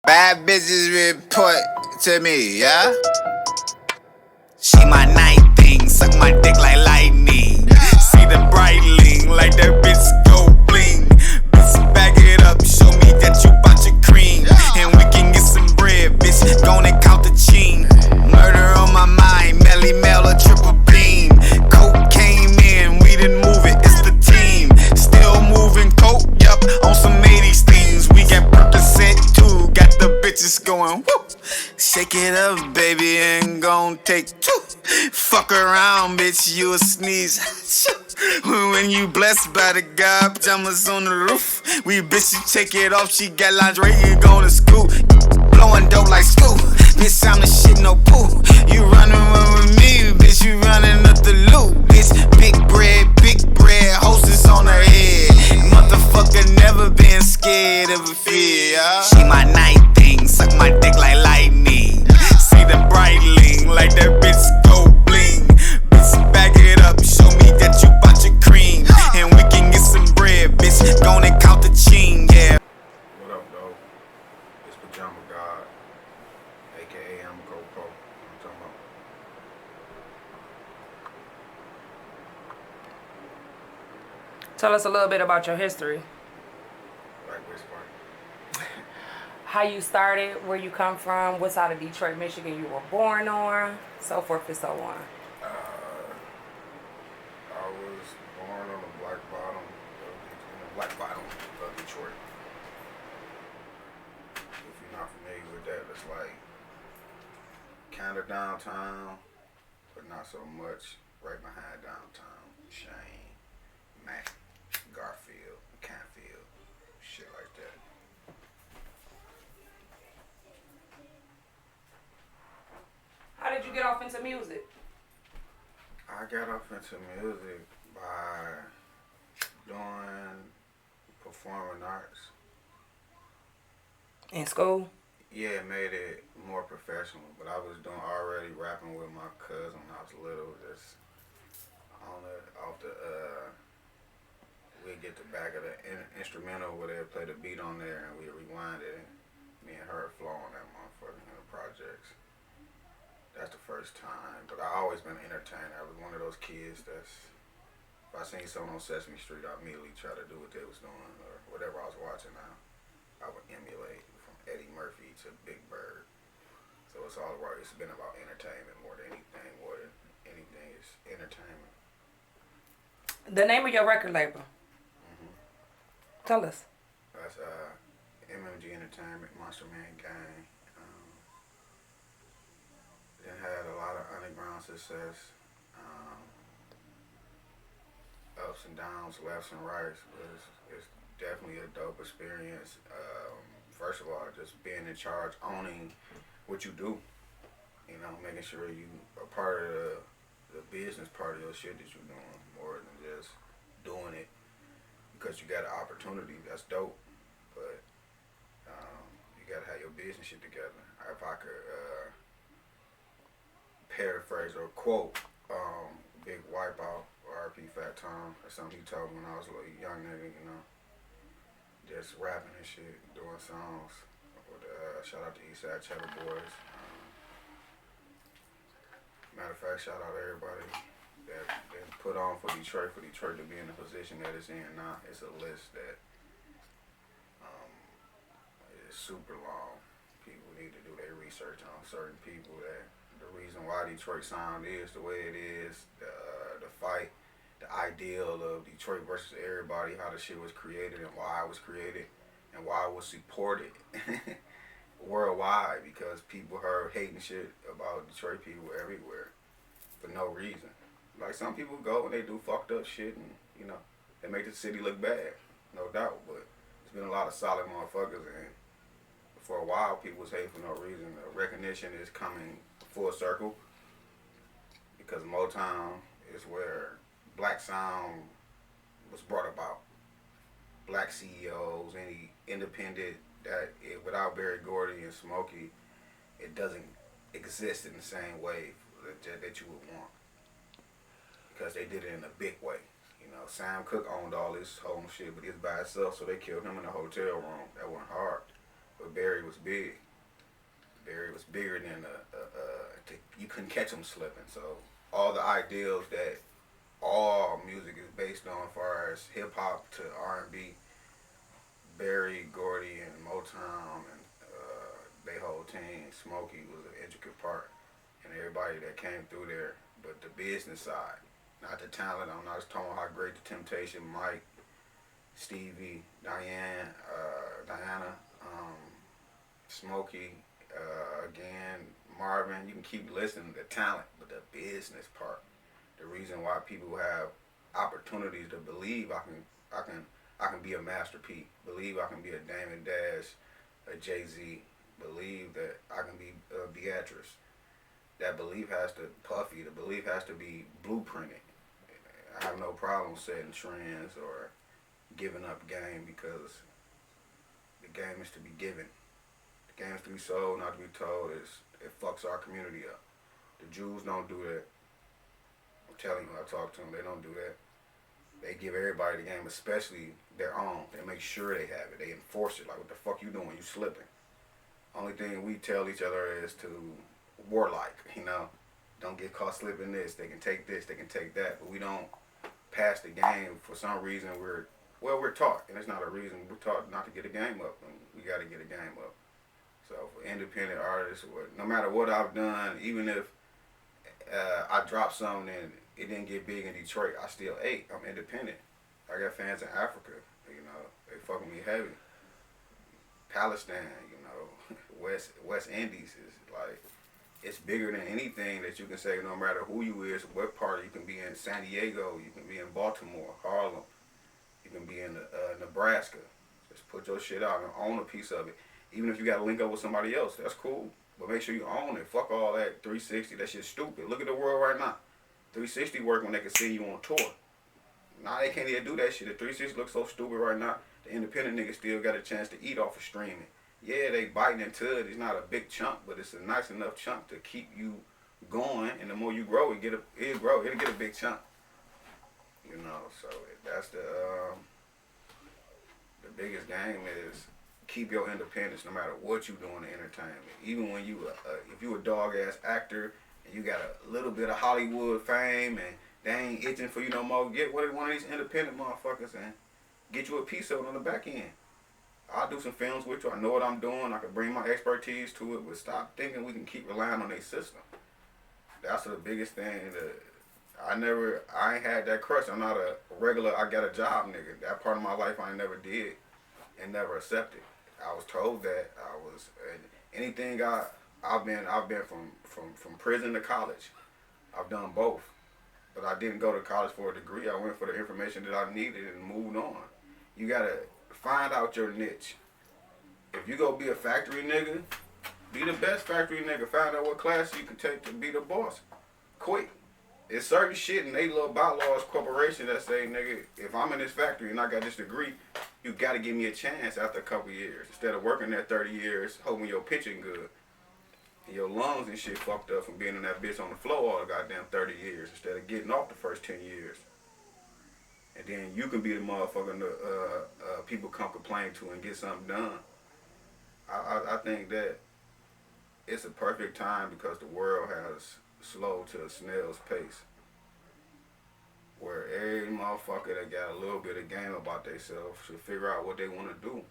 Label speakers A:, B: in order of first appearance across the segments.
A: Bad bitches report to me, yeah? She my night thing, suck my dick like lightning. See the brightling, like that bitch go bling. Bitch, back it up, show me that you bought your cream. And we can get some bread, bitch, gonna count the ching. Murder on my mind, Melly Mel a triple beam. Coke came in, we didn't move it, it's the team. Still moving coke, yup, on some 80s themes. We got Percocet too, got the bitches going whoop. Shake it up, baby, and gon' take two. Fuck around, bitch, you a sneeze. When you blessed by the God, pajamas on the roof. We bitch, you take it off, she got lingerie, you going to school. Blowing dope like school. Bitch, I'm the shit, no poo. You running with me, bitch, you running up the loop. Bitch, big bread, hostess on her head. Motherfucker never been scared of a fear, yeah? She my night thing, suck my dick like lightning. See the brightling, like that bitch go bling. Bitch, back it up, show me that you bought your cream. And we can get some bread, bitch, gonna count the ching, yeah.
B: What up, though? It's Pajama God, aka Amaco. I'm talking about.
C: Tell us a little bit about your history.
B: Like which part?
C: How you started, where you come from, what side of Detroit, Michigan you were born on, so forth and so on.
B: I was born on the black bottom of Detroit. If you're not familiar with that, it's like kind of downtown, but not so much. Right behind downtown, Shane, Mac, Garfield, Canfield, shit like that.
C: How did you get off into music?
B: I got off into music by doing performing arts.
C: In school?
B: Yeah, it made it more professional, but I was doing already rapping with my cousin when I was little, just we'd get the back of the instrumental where they'd play the beat on there and we'd rewind it, and me and her flow on that motherfucker in the projects. That's the first time, but I always been an entertainer. I was one of those kids that's, if I seen someone on Sesame Street, I immediately try to do what they was doing or whatever I was watching now. I would emulate from Eddie Murphy to Big Bird. So it's been about entertainment more than anything. More than anything is entertainment.
C: The name of your record label? Tell us.
B: That's MMG Entertainment, Monster Man Gang. Then had a lot of underground success. Ups and downs, lefts and rights. It's definitely a dope experience. First of all, just being in charge, owning what you do. You know, making sure you are part of the business part of your shit that you're doing, more than just doing it because you got an opportunity. That's dope, but you gotta have your business shit together. If I could paraphrase or quote Big Wipeout, R.P. Fat Tom, or something he told me when I was a little young nigga, you know, just rapping and shit, doing songs. With, shout out to Eastside Cheddar Boys. Matter of fact, shout out to everybody that put on for Detroit to be in the position that it's in now. It's a list that is super long. People need to do their research on certain people. That the reason why Detroit sound is the way it is, the fight, the ideal of Detroit versus everybody, how the shit was created and why it was created and why it was supported worldwide, because people heard hating shit about Detroit people everywhere for no reason. Like, some people go and they do fucked up shit and, you know, they make the city look bad, no doubt, but there's been a lot of solid motherfuckers, and for a while people was hating for no reason. The recognition is coming full circle because Motown is where black sound was brought about. Black CEOs, any independent, that without Berry Gordy and Smokey, it doesn't exist in the same way that you would want, because they did it in a big way. You know, Sam Cooke owned all this whole shit, but he was by himself, so they killed him in a hotel room. That wasn't hard. but Barry was big. Barry was bigger than you couldn't catch him slipping. So all the ideals that all music is based on, as far as hip hop to R&B, Barry, Gordy, and Motown, and they whole team, Smokey was an intricate part, and everybody that came through there. But the business side, not the talent. I'm not just talking about how great the Temptation, Mike, Stevie, Diana, Smokey, again, Marvin. You can keep listening to the talent, but the business part, the reason why people have opportunities to believe I can be a Master P, believe I can be a Damon Dash, a Jay-Z, believe that I can be Beatrice. That belief has to Puffy. The belief has to be blueprinted. I have no problem setting trends or giving up game, because the game is to be given. The game is to be sold, not to be told. It fucks our community up. The Jews don't do that. I'm telling you, I talk to them, they don't do that. They give everybody the game, especially their own. They make sure they have it. They enforce it. Like, what the fuck you doing? You slipping. Only thing we tell each other is to warlike, don't get caught slipping this. They can take this, they can take that, but we don't pass the game. For some reason, we're taught, and it's not a reason. We're taught not to get a game up, and we got to get a game up. So for independent artists, no matter what I've done, even if I dropped something and it didn't get big in Detroit, I still ate. I'm independent. I got fans in Africa, they fuck with me heavy. Palestine, West Indies is like, it's bigger than anything that you can say, no matter who you is, what part. You can be in San Diego, you can be in Baltimore, Harlem, you can be in Nebraska. Just put your shit out and own a piece of it. Even if you got to link up with somebody else, that's cool. But make sure you own it. Fuck all that 360, that shit's stupid. Look at the world right now. 360 work when they can see you on tour. Now they can't even do that shit. The 360 looks so stupid right now. The independent niggas still got a chance to eat off of streaming. Yeah, they biting into it. It's not a big chunk, but it's a nice enough chunk to keep you going. And the more you grow, it'll get a big chunk. So that's the biggest game is keep your independence no matter what you do in the entertainment. Even when if you a dog ass actor and you got a little bit of Hollywood fame and they ain't itching for you no more, get one of these independent motherfuckers and get you a piece of it on the back end. I'll do some films with you. I know what I'm doing. I can bring my expertise to it, but stop thinking we can keep relying on their system. That's the biggest thing. I ain't had that crush. I'm not a regular, I got a job nigga. That part of my life I never did and never accepted. I was told that anything I've been from prison to college. I've done both. But I didn't go to college for a degree. I went for the information that I needed and moved on. You gotta find out your niche. If you go be a factory nigga, be the best factory nigga. Find out what class you can take to be the boss. Quick. It's certain shit in they little bylaws corporation that say, nigga, if I'm in this factory and I got this degree, you gotta give me a chance after a couple years. Instead of working there 30 years, hoping your pitching good. And your lungs and shit fucked up from being in that bitch on the floor all the goddamn 30 years instead of getting off the first 10 years. And then you can be the motherfucker people come complain to and get something done. I think that it's a perfect time because the world has slowed to a snail's pace. Where every motherfucker that got a little bit of game about themselves should figure out what they want to do.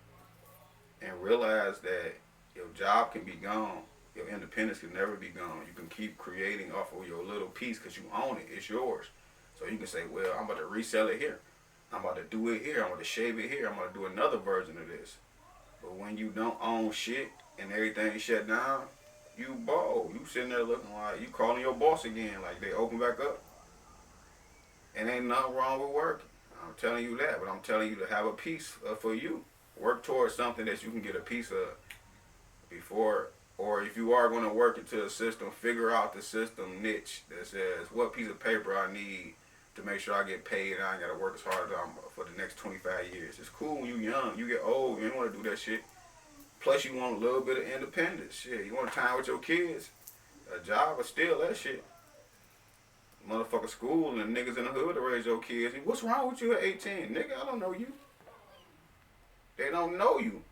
B: And realize that your job can be gone. Your independence can never be gone. You can keep creating off of your little piece because you own it. It's yours. So you can say, well, I'm about to resell it here. I'm about to do it here. I'm about to shave it here. I'm about to do another version of this. But when you don't own shit and everything shut down, you ball. You sitting there looking like you calling your boss again, like they open back up. And ain't nothing wrong with working. I'm telling you that, but I'm telling you to have a piece for you. Work towards something that you can get a piece of before. Or if you are going to work into a system, figure out the system niche that says what piece of paper I need to make sure I get paid and I ain't got to work as hard as I'm for the next 25 years. It's cool when you're young. You get old, you don't want to do that shit. Plus you want a little bit of independence. Shit, you want time with your kids. A job or still that shit. Motherfucker school and niggas in the hood to raise your kids. What's wrong with you at 18? Nigga, I don't know you. They don't know you.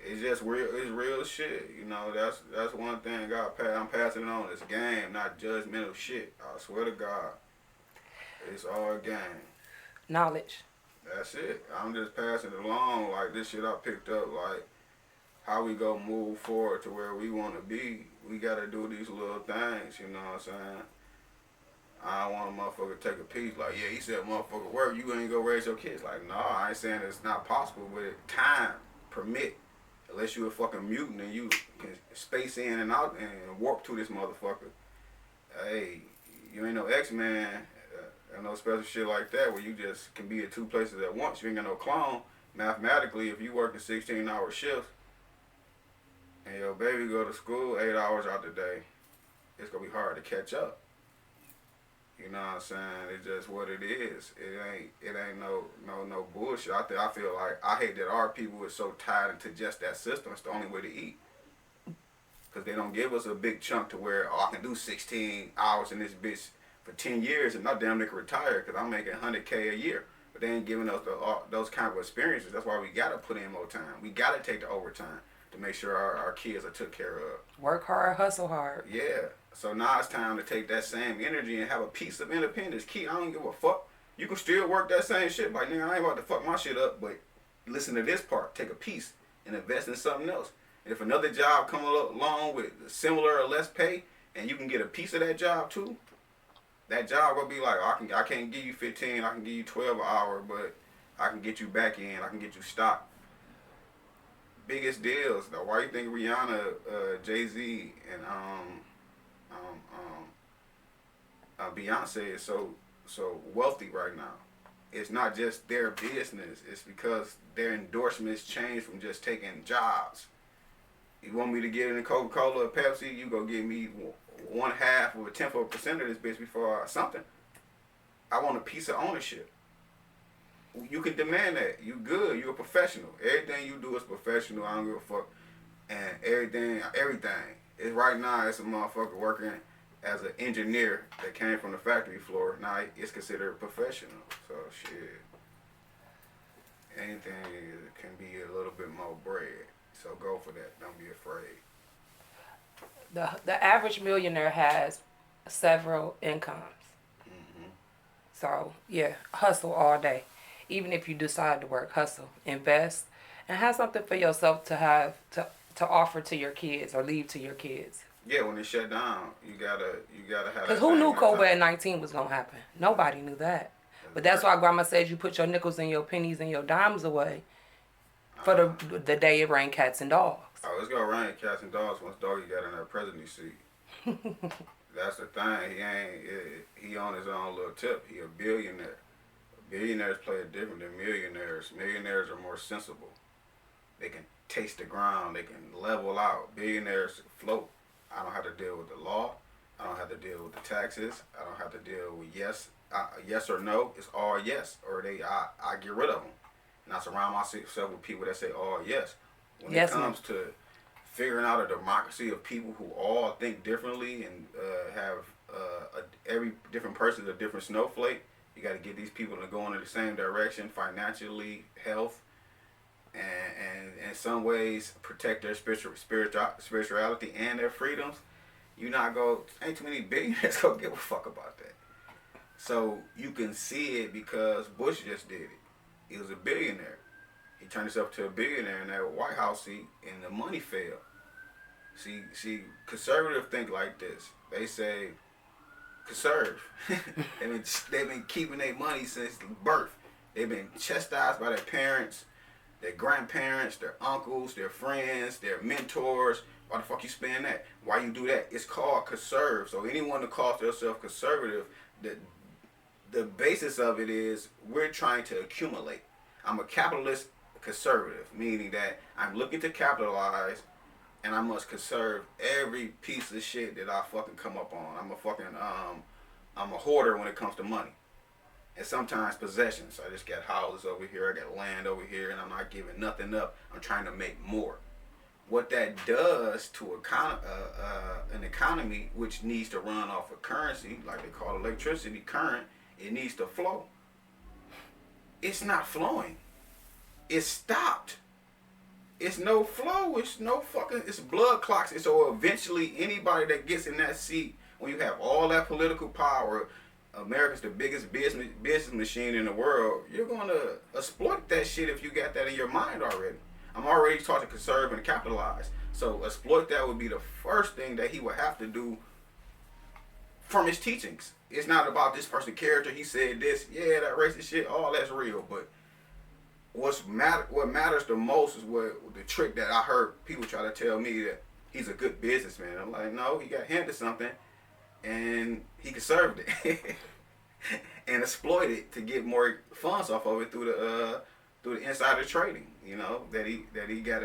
B: It's just real. It's real shit. You know, that's one thing I'm passing it on. It's game, not judgmental shit. I swear to God, it's all game.
C: Knowledge.
B: That's it. I'm just passing it along. Like this shit I picked up. Like how we go move forward to where we want to be. We gotta do these little things. You know what I'm saying? I don't want a motherfucker to take a piece. Like, yeah, he said motherfucker work. You ain't go raise your kids. Like, no, I ain't saying it's not possible, but time permit. Unless you a fucking mutant and you can space in and out and warp to this motherfucker. Hey, you ain't no X-Man and no special shit like that where you just can be at two places at once. You ain't got no clone. Mathematically, if you work in 16-hour shifts and your baby go to school 8 hours out the day, it's going to be hard to catch up. You know what I'm saying? It's just what it is. It ain't no bullshit. I feel like I hate that our people is so tied into just that system. It's the only way to eat. Because they don't give us a big chunk to where, I can do 16 hours in this bitch for 10 years and not damn near retire because I'm making $100K a year. But they ain't giving us those kind of experiences. That's why we got to put in more time. We got to take the overtime to make sure our kids are took care of.
C: Work hard, hustle hard.
B: Yeah. So now it's time to take that same energy and have a piece of independence. Key, I don't give a fuck. You can still work that same shit. Like, nigga, I ain't about to fuck my shit up, but listen to this part. Take a piece and invest in something else. And if another job come along with similar or less pay, and you can get a piece of that job too, that job will be like, I can't give you 15, I can give you 12 an hour, but I can get you back in, I can get you stock. Biggest deals though. Why you think Rihanna, Jay-Z, and Beyonce is so wealthy right now? It's not just their business. It's because their endorsements change from just taking jobs. You want me to get in a Coca-Cola or Pepsi? You go give me 1/2 or 1/10 of a percent of this bitch before something. I want a piece of ownership. You can demand that. You good. You a professional. Everything you do is professional. I don't give a fuck. And everything. It's right now. It's a motherfucker working as an engineer that came from the factory floor. Now it's considered professional. So shit. Anything can be a little bit more bread. So go for that. Don't be afraid.
C: The average millionaire has several incomes.
B: Mm-hmm.
C: So yeah, hustle all day. Even if you decide to work, hustle, invest, and have something for yourself to have to offer to your kids or leave to your kids.
B: Yeah, when it shut down, you gotta have.
C: Because who knew COVID-19 was gonna happen? Nobody knew that. But that's why Grandma said you put your nickels and your pennies and your dimes away for the day it rained cats and dogs.
B: Oh, it's gonna rain cats and dogs once Doggy got in that presidency seat. That's the thing. He on his own little tip. He a billionaire. Billionaires play it different than millionaires. Millionaires are more sensible. They can taste the ground. They can level out. Billionaires float. I don't have to deal with the law. I don't have to deal with the taxes. I don't have to deal with yes or no. It's all yes, or I get rid of them. And I surround myself with people that say all yes. When it comes to figuring out a democracy of people who all think differently and have every different person is a different snowflake, you got to get these people to go in the same direction financially, health, and in some ways protect their spirituality and their freedoms. Ain't too many billionaires go give a fuck about that. So you can see it because Bush just did it. He was a billionaire. He turned himself to a billionaire in that White House seat, and the money failed. See, conservatives think like this. They say, conserve. They've been keeping their money since birth. They've been chastised by their parents, their grandparents, their uncles, their friends, their mentors. Why the fuck you spend that? Why you do that? It's called conserve. So anyone that calls themselves conservative, the basis of it is we're trying to accumulate. I'm a capitalist conservative, meaning that I'm looking to capitalize and I must conserve every piece of shit that I fucking come up on. I'm a hoarder when it comes to money. And sometimes possessions. I just got houses over here, I got land over here, and I'm not giving nothing up. I'm trying to make more. What that does to an economy which needs to run off of currency, like they call electricity, current, it needs to flow. It's not flowing. It's stopped. It's no flow. It's no fucking. It's blood clots. And so eventually, anybody that gets in that seat, when you have all that political power, America's the biggest business machine in the world. You're gonna exploit that shit if you got that in your mind already. I'm already taught to conserve and capitalize. So exploit that would be the first thing that he would have to do from his teachings. It's not about this person's character. He said this. Yeah, that racist shit. All that's real, but what matters the most is what the trick that I heard people try to tell me, that he's a good businessman. I'm like, no, he got handed something and he conserved it and exploited to get more funds off of it through the insider trading. You know that he got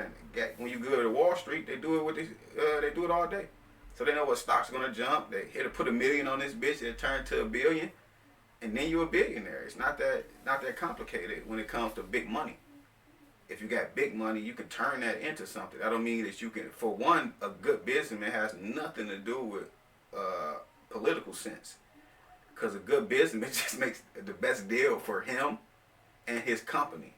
B: when you go to Wall Street, they do it with they do it all day, so they know what stock's gonna jump. They here to put $1 million on this bitch, it turn to $1 billion. And then you're a billionaire. It's not that complicated when it comes to big money. If you got big money, you can turn that into something. That don't mean that you can. For one, a good businessman has nothing to do with political sense, because a good businessman just makes the best deal for him and his company.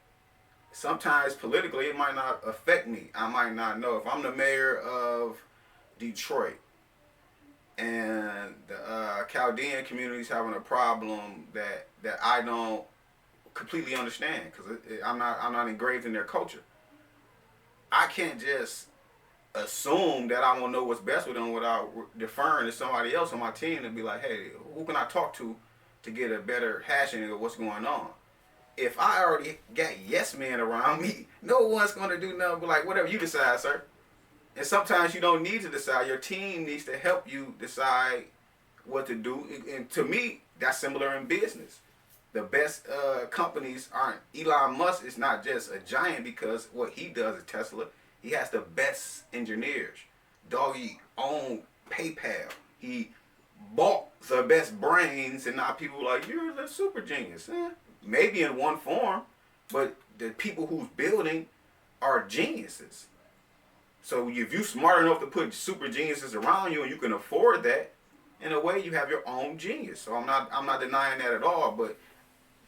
B: Sometimes politically, it might not affect me. I might not know. If I'm the mayor of Detroit, and the Chaldean community is having a problem that I don't completely understand, because I'm not engraved in their culture. I can't just assume that I won't know what's best with them without deferring to somebody else on my team and be like, hey, who can I talk to get a better hashing of what's going on? If I already got yes men around me, no one's gonna do nothing but like, whatever you decide, sir. And sometimes you don't need to decide. Your team needs to help you decide what to do. And to me, that's similar in business. The best companies aren't. Elon Musk is not just a giant because what he does at Tesla. He has the best engineers. Doggy owned PayPal. He bought the best brains, and now people are like, you're the super genius. Maybe in one form, but the people who's building are geniuses. So if you're smart enough to put super geniuses around you and you can afford that, in a way you have your own genius. So I'm not denying that at all, but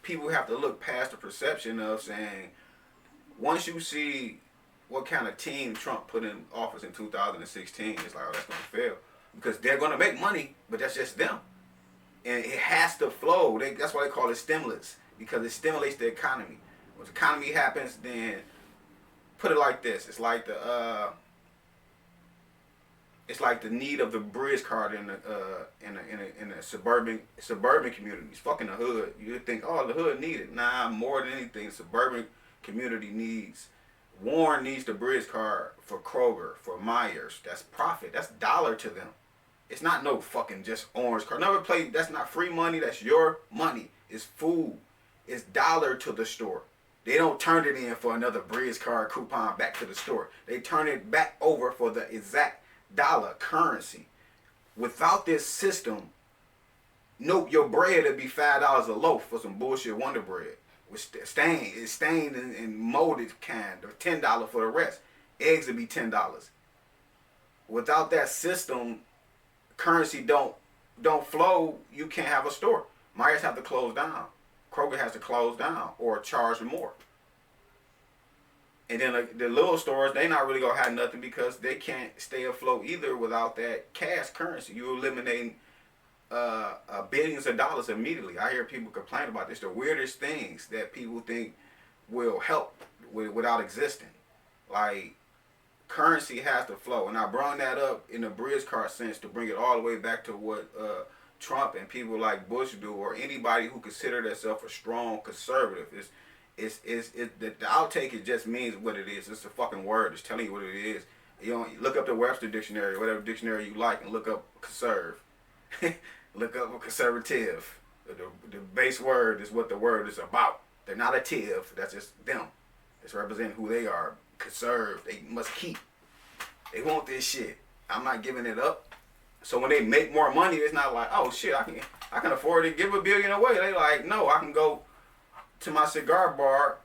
B: people have to look past the perception of saying, once you see what kind of team Trump put in office in 2016, it's like, oh, that's going to fail. Because they're going to make money, but that's just them. And it has to flow. That's why they call it stimulus, because it stimulates the economy. When the economy happens, then put it like this. It's like the need of the bridge card in the suburban communities. Fucking the hood. You think, oh, the hood need it. Nah, more than anything, suburban community needs. Warren needs the bridge card for Kroger, for Myers. That's profit. That's dollar to them. It's not no fucking just orange card. Never play. That's not free money. That's your money. It's food. It's dollar to the store. They don't turn it in for another bridge card coupon back to the store. They turn it back over for the exact dollar currency. Without this system, nope, your bread would be $5 a loaf for some bullshit Wonder Bread. It's stained and molded kind, or $10 for the rest. Eggs would be $10. Without that system, currency don't flow. You can't have a store. Myers have to close down. Kroger has to close down or charge more. And then the little stores, they not really gonna have nothing because they can't stay afloat either without that cash currency. You're eliminating billions of dollars immediately. I hear people complain about this. The weirdest things that people think will help without existing. Like, currency has to flow. And I brought that up in the bridge card sense to bring it all the way back to what Trump and people like Bush do, or anybody who consider themselves a strong conservative. The outtake, it just means what it is. It's a fucking word. It's telling you what it is. You know, look up the Webster dictionary, whatever dictionary you like, and look up conserve. Look up conservative. The base word is what the word is about. They're not a tiv. That's just them. It's representing who they are. Conserve. They must keep. They want this shit. I'm not giving it up. So when they make more money, it's not like, oh shit, I can afford to give $1 billion away. They like, no, I can go to my cigar bar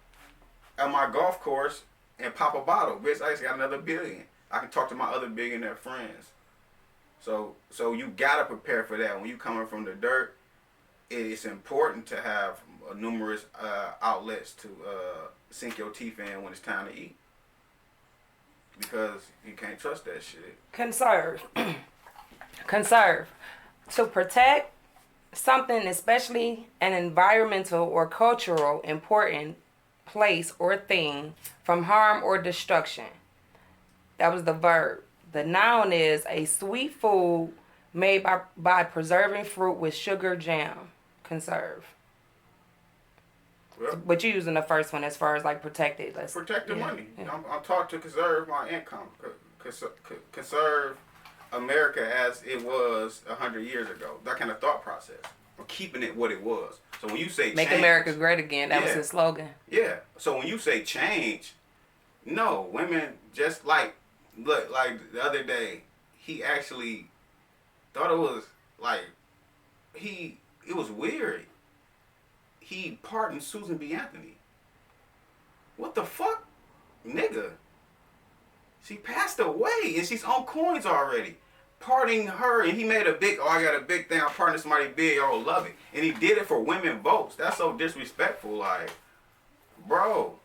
B: at my golf course and pop a bottle. Bitch, I just got another $1 billion. I can talk to my other billionaire friends. So you gotta prepare for that. When you coming from the dirt, it's important to have numerous outlets to sink your teeth in when it's time to eat. because you can't trust that shit.
C: Conserve. Conserve. To protect something, especially an environmental or cultural important place or thing from harm or destruction. That was the verb. The noun is a sweet food made by preserving fruit with sugar jam. Conserve.
B: Well,
C: But you're using the first one as far as like protected.
B: protect the money.
C: Yeah.
B: I'm taught to conserve my income. Conserve America as it was 100 years ago. That kind of thought process. Or keeping it what it was. So when you say
C: Make
B: change,
C: America great again. That was his slogan.
B: Yeah. So when you say change, no, women just like, look, like the other day, he actually thought it was like, it was weird. He pardoned Susan B. Anthony. What the fuck? Nigga. She passed away and she's on coins already. Pardoning her, and he made a big, I got a big thing, I'm pardoning somebody big, y'all love it. And he did it for women votes. That's so disrespectful, like, bro.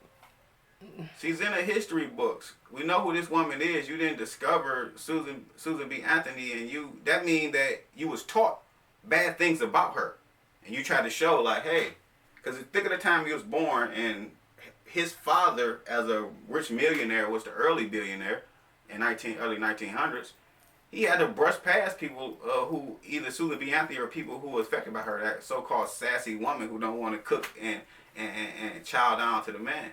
B: She's in the history books. We know who this woman is. You didn't discover Susan B. Anthony, and that means that you was taught bad things about her. And you tried to show, like, hey, because think of the time he was born, and his father, as a rich millionaire, was the early billionaire in early 1900s. He had to brush past people who either Susan B. Anthony or people who were affected by her, that so-called sassy woman who don't want to cook and chow down to the man.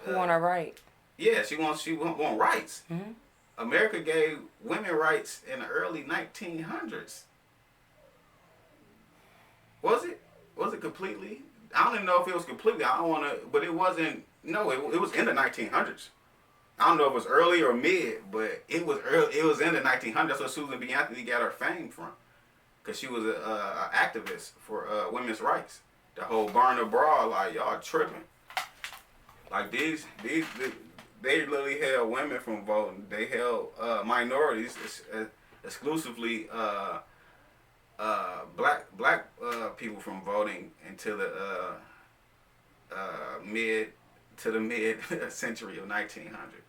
C: Who want her right?
B: Yeah, she want rights.
C: Mm-hmm.
B: America gave women rights in the early 1900s. Was it? Was it completely? I don't even know if it was completely. I don't want to, but it wasn't. No, it was in the 1900s. I don't know if it was early or mid, but it was early. It was in the 1900s. That's where Susan B. Anthony got her fame from, because she was a activist for women's rights. The whole burn the bra, like, y'all tripping. Like these, they literally held women from voting. They held minorities, exclusively black people from voting until the mid century of 1900.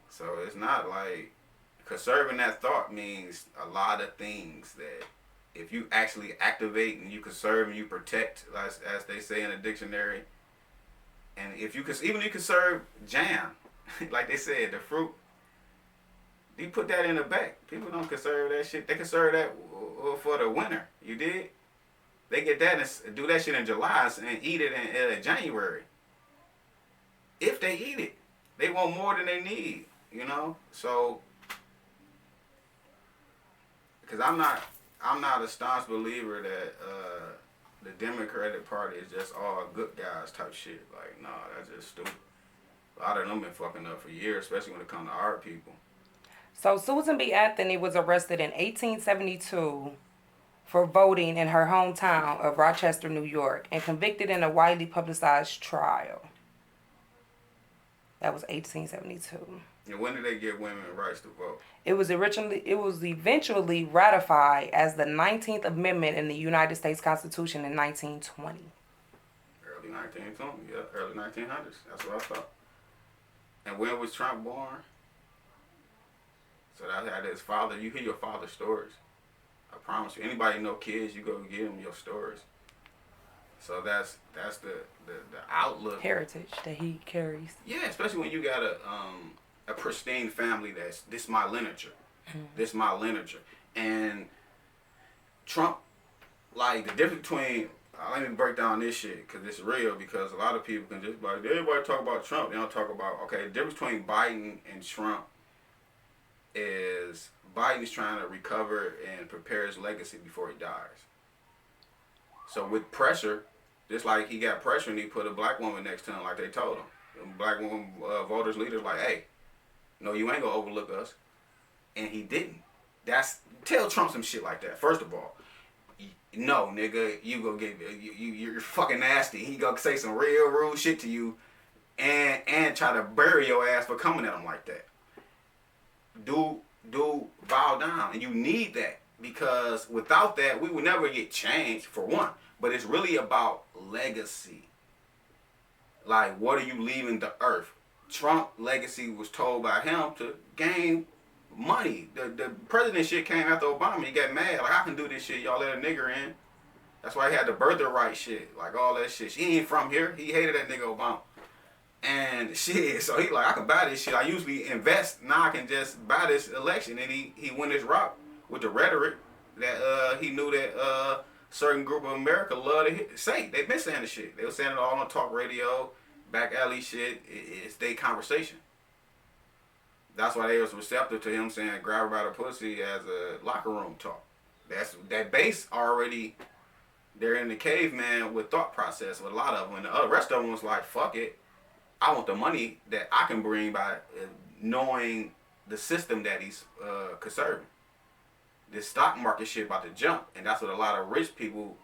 B: So it's not like conserving that thought means a lot of things that if you actually activate and you conserve and you protect, as they say in the dictionary, and if you even you conserve jam, like they said, the fruit, you put that in the back. People don't conserve that shit. They conserve that for the winter. You did? They get that and do that shit in July and eat it in January. If they eat it, they want more than they need, you know? So, because I'm not a staunch believer that the Democratic Party is just all good guys type shit. Like, nah, that's just stupid. A lot of them been fucking up for years, especially when it comes to our people.
C: So Susan B. Anthony was arrested in 1872 for voting in her hometown of Rochester, New York, and convicted in a widely publicized trial. That was 1872.
B: And when did they give women rights to vote?
C: It was eventually ratified as the 19th Amendment in the United States Constitution in 1920.
B: Early 1920, yeah, early 1900s. That's what I thought. And when was Trump born? So that had his father. You hear your father's stories. I promise you. Anybody know kids, you go give them your stories. So that's the outlook.
C: Heritage that he carries.
B: Yeah, especially when you got a pristine family this my lineage. Mm-hmm. This my lineage. And Trump, like the difference between, let me break down this shit because it's real, because a lot of people can just be like, everybody talk about Trump, they don't talk about, okay, the difference between Biden and Trump is Biden's trying to recover and prepare his legacy before he dies. So with pressure, just like he got pressure and he put a black woman next to him like they told him. The black woman voters leaders like, hey, no, you ain't gonna overlook us. And he didn't. Tell Trump some shit like that. First of all, no, nigga, you gonna get you're fucking nasty. He gonna say some real rude shit to you, and try to bury your ass for coming at him like that. Do bow down, and you need that, because without that, we will never get changed, for one. But it's really about legacy. Like, what are you leaving the earth? Trump legacy was told by him to gain money. The president shit came after Obama. He got mad. Like, I can do this shit. Y'all let a nigger in. That's why he had the birthright shit. Like, all that shit. He ain't from here. He hated that nigga Obama. And shit, so he like, I can buy this shit. I usually invest. Now I can just buy this election. And he went his route with the rhetoric that he knew that certain group of America love to say. They've been saying the shit. They were saying it all on talk radio, back alley shit. It's their conversation. That's why they was receptive to him saying grab her by the pussy as a locker room talk. That's that base already. They're in the caveman with thought process with a lot of them. And the rest of them was like, fuck it. I want the money that I can bring by knowing the system that he's conserving. This stock market shit about to jump, and that's what a lot of rich people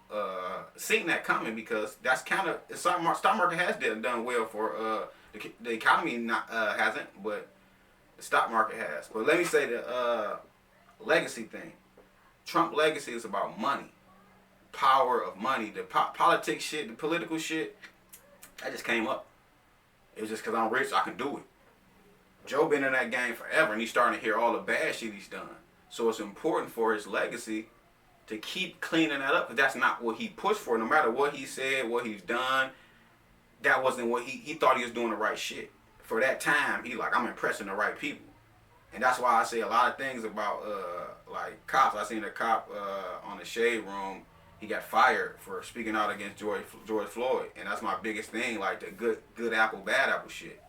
B: seen that coming, because that's kind of the stock market has done well for the economy. Not hasn't, but the stock market has. But let me say the legacy thing. Trump legacy is about money, power of money. The politics shit, the political shit, that just came up. It was just because I'm rich, I can do it. Joe been in that game forever, and he's starting to hear all the bad shit he's done. So it's important for his legacy to keep cleaning that up, because that's not what he pushed for. No matter what he said, what he's done, that wasn't what he thought he was doing the right shit. For that time, he like, I'm impressing the right people. And that's why I say a lot of things about like cops. I seen a cop on the Shade Room. He got fired for speaking out against George Floyd. And that's my biggest thing, like the good apple, bad apple shit.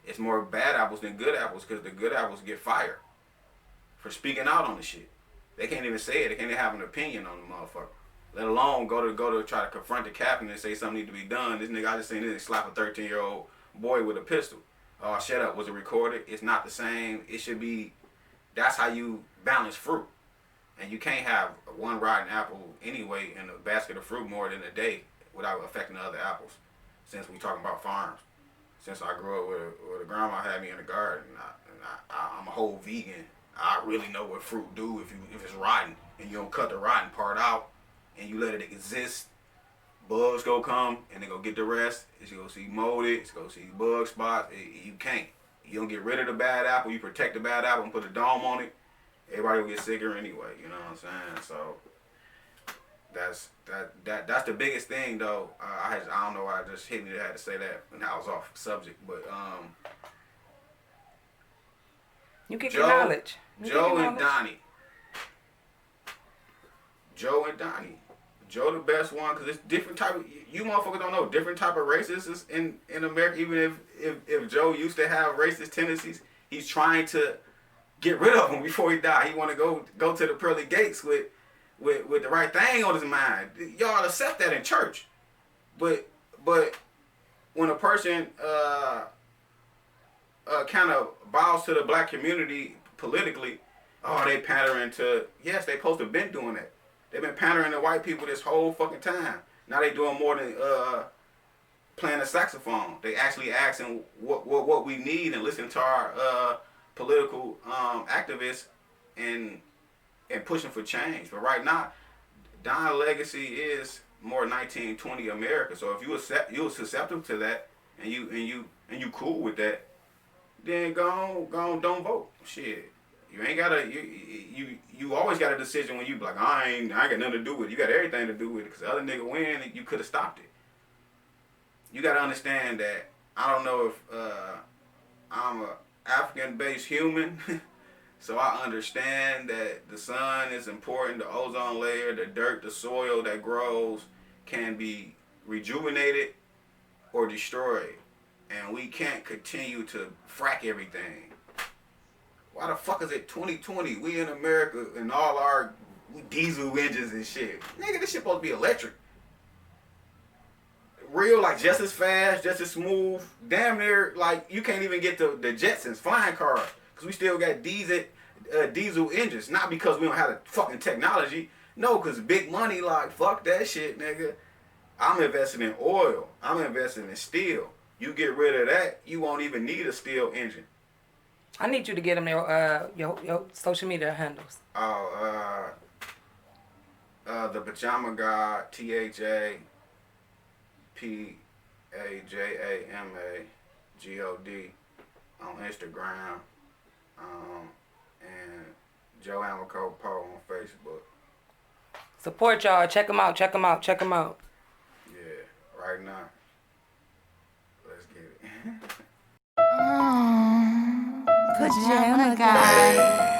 B: It's more bad apples than good apples, because the good apples get fired for speaking out on the shit. They can't even say it. They can't even have an opinion on the motherfucker. Let alone go to try to confront the captain and say something need to be done. This nigga, I just seen this slap a 13-year-old boy with a pistol. Oh, shut up. Was it recorded? It's not the same. It should be. That's how you balance fruit. And you can't have one rotten apple anyway in a basket of fruit more than a day without affecting the other apples. Since we talking about farms. Since I grew up with a grandma had me in the garden, I'm a whole vegan. I really know what fruit do if it's rotten, and you don't cut the rotten part out and you let it exist. Bugs go come and they go get the rest. It's go see molded. It's go see bug spots. You can't. You don't get rid of the bad apple. You protect the bad apple and put a dome on it. Everybody will get sicker anyway. You know what I'm saying? So that's the biggest thing though. I don't know why I just hit me. I had to say that when I was off subject, but
C: you get your knowledge.
B: Joe and Donnie. Joe the best one, because it's different type of, you motherfuckers don't know, different type of racists in America. Even if Joe used to have racist tendencies, he's trying to get rid of them before he died. He want to go to the pearly gates with the right thing on his mind. Y'all accept that in church. But when a person kind of bows to the black community politically, oh, they pandering to, yes, they supposed to have been doing that. They've been pandering to white people this whole fucking time. Now they doing more than playing a saxophone. They actually asking what we need and listening to our political activists and pushing for change. But right now, Don's legacy is more 1920 America. So if you're susceptible to that and you cool with that, then go on, don't vote. Shit. You ain't gotta, you always got a decision when you be like, I ain't got nothing to do with it. You got everything to do with it, because the other nigga win, you could have stopped it. You gotta understand that, I don't know if I'm a African-based human, so I understand that the sun is important, the ozone layer, the dirt, the soil that grows can be rejuvenated or destroyed. And we can't continue to frack everything. Why the fuck is it 2020? We in America and all our diesel engines and shit. Nigga, this shit supposed to be electric. Real, like just as fast, just as smooth. Damn near, like you can't even get the Jetsons, flying cars. Because we still got diesel engines. Not because we don't have the fucking technology. No, because big money, like fuck that shit, nigga. I'm investing in oil. I'm investing in steel. You get rid of that, you won't even need a steel engine.
C: I need you to get them your social media handles.
B: Oh, the Pajama God, THAPAJAMA GOD on Instagram, and Joe Amaco Poe on Facebook.
C: Support y'all. Check them out. Check them out. Check them out.
B: Yeah, right now. Let's get it.
D: Pajama guy.